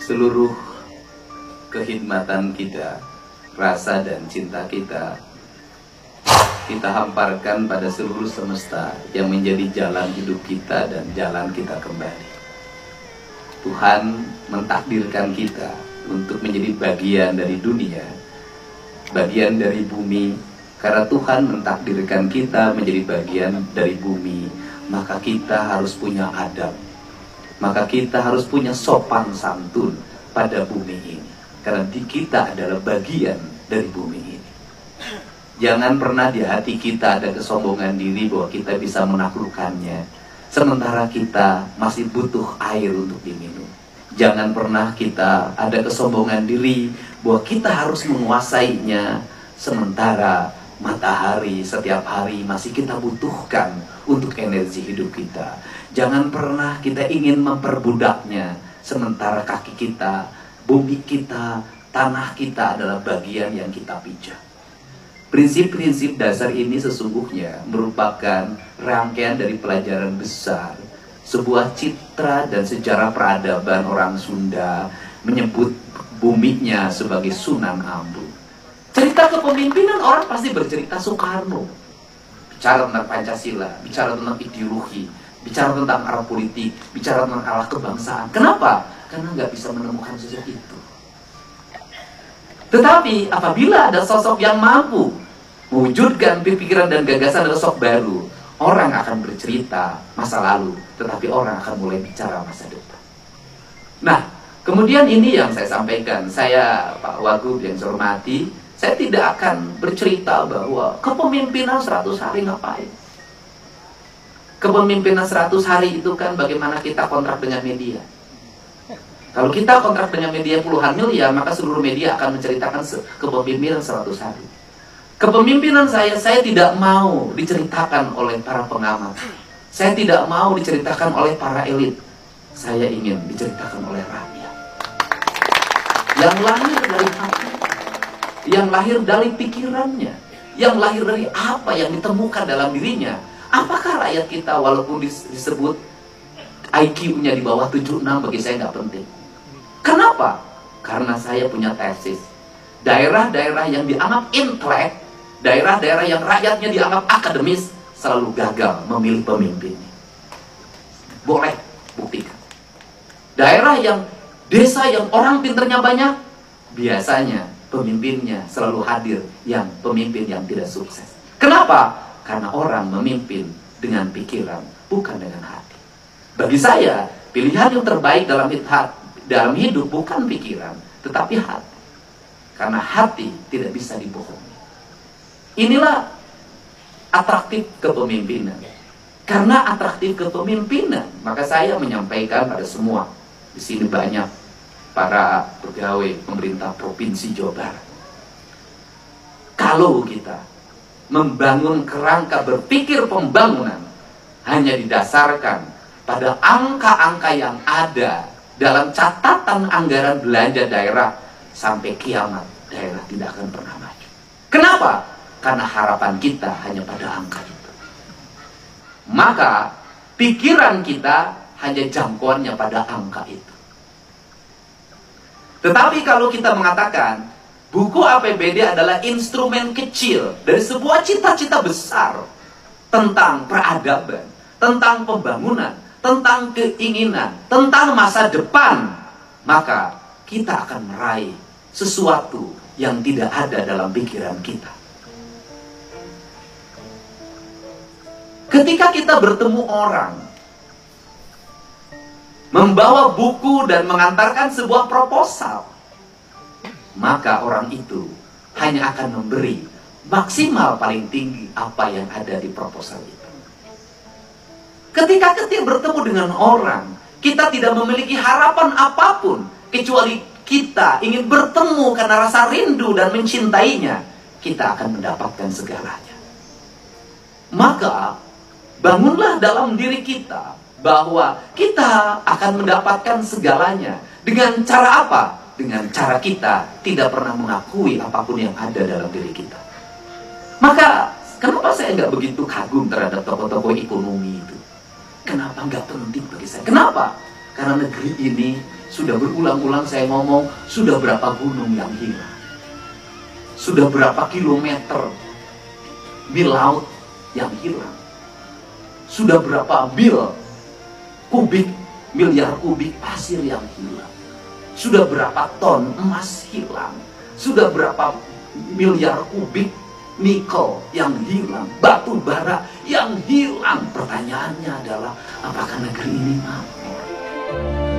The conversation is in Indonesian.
seluruh kehidmatan kita, rasa dan cinta kita hamparkan pada seluruh semesta yang menjadi jalan hidup kita dan jalan kita kembali. Tuhan mentakdirkan kita untuk menjadi bagian dari dunia, bagian dari bumi. Karena Tuhan mentakdirkan kita menjadi bagian dari bumi, maka kita harus punya adab, maka kita harus punya sopan santun pada bumi ini. Karena kita adalah bagian dari bumi ini. Jangan pernah di hati kita ada kesombongan diri bahwa kita bisa menaklukkannya, sementara kita masih butuh air untuk diminum. Jangan pernah kita ada kesombongan diri bahwa kita harus menguasainya, sementara matahari setiap hari masih kita butuhkan untuk energi hidup kita. Jangan pernah kita ingin memperbudaknya, sementara kaki kita, bumi kita, tanah kita adalah bagian yang kita pijak. Prinsip-prinsip dasar ini sesungguhnya merupakan rangkaian dari pelajaran besar, sebuah citra dan sejarah peradaban orang Sunda menyebut buminya sebagai Sunan Ambu. Cerita kepemimpinan orang pasti bercerita Soekarno, bicara tentang Pancasila, bicara tentang ideologi, bicara tentang arah politik, bicara tentang arah kebangsaan. Kenapa? Karena nggak bisa menemukan sosok itu. Tetapi apabila ada sosok yang mampu mewujudkan pikiran dan gagasan dari sosok baru, orang akan bercerita masa lalu, tetapi orang akan mulai bicara masa depan. Nah, kemudian ini yang saya sampaikan. Saya, Pak Wagub yang saya hormati, saya tidak akan bercerita bahwa kepemimpinan 100 hari ngapain. Kepemimpinan 100 hari itu kan bagaimana kita kontrak dengan media. Kalau kita kontrak dengan media puluhan miliar, maka seluruh media akan menceritakan kepemimpinan 100 hari. Kepemimpinan saya tidak mau diceritakan oleh para pengamat. Saya tidak mau diceritakan oleh para elit. Saya ingin diceritakan oleh rakyat. Yang lahir dari hati, yang lahir dari pikirannya, yang lahir dari apa yang ditemukan dalam dirinya. Apakah rakyat kita walaupun disebut IQ-nya di bawah 76, bagi saya nggak penting. Kenapa? Karena saya punya tesis. Daerah-daerah yang dianggap intelek, daerah-daerah yang rakyatnya dianggap akademis, selalu gagal memilih pemimpinnya. Boleh buktikan. Daerah yang, desa yang orang pinternya banyak, biasanya pemimpinnya selalu hadir yang pemimpin yang tidak sukses. Kenapa? Karena orang memimpin dengan pikiran, bukan dengan hati. Bagi saya, pilihan yang terbaik dalam hidup bukan pikiran, tetapi hati. Karena hati tidak bisa dibohongi. Inilah atraktif kepemimpinan. Karena atraktif kepemimpinan, maka saya menyampaikan pada semua. Di sini banyak para pegawai pemerintah Provinsi Jawa Barat. Kalau kita membangun kerangka berpikir pembangunan hanya didasarkan pada angka-angka yang ada dalam catatan anggaran belanja daerah, sampai kiamat daerah tidak akan pernah maju. Kenapa? Karena harapan kita hanya pada angka itu. Maka pikiran kita hanya jangkauannya pada angka itu. Tetapi kalau kita mengatakan buku APBD adalah instrumen kecil dari sebuah cita-cita besar tentang peradaban, tentang pembangunan, tentang keinginan, tentang masa depan, maka kita akan meraih sesuatu yang tidak ada dalam pikiran kita. Ketika kita bertemu orang, membawa buku dan mengantarkan sebuah proposal, maka orang itu hanya akan memberi maksimal paling tinggi apa yang ada di proposal itu. Ketika kita bertemu dengan orang, kita tidak memiliki harapan apapun, kecuali kita ingin bertemu karena rasa rindu dan mencintainya, kita akan mendapatkan segalanya. Maka bangunlah dalam diri kita bahwa kita akan mendapatkan segalanya. Dengan cara apa? Dengan cara kita tidak pernah mengakui apapun yang ada dalam diri kita. Maka kenapa saya nggak begitu kagum terhadap tokoh-tokoh ekonomi itu? Kenapa nggak penting bagi saya? Kenapa? Karena negeri ini sudah berulang-ulang saya ngomong, sudah berapa gunung yang hilang. Sudah berapa kilometer mil laut yang hilang. Sudah berapa miliar kubik pasir yang hilang. Sudah berapa ton emas hilang. Sudah berapa miliar kubik nikel yang hilang, batu bara yang hilang. Pertanyaannya adalah, apakah negeri ini makmur?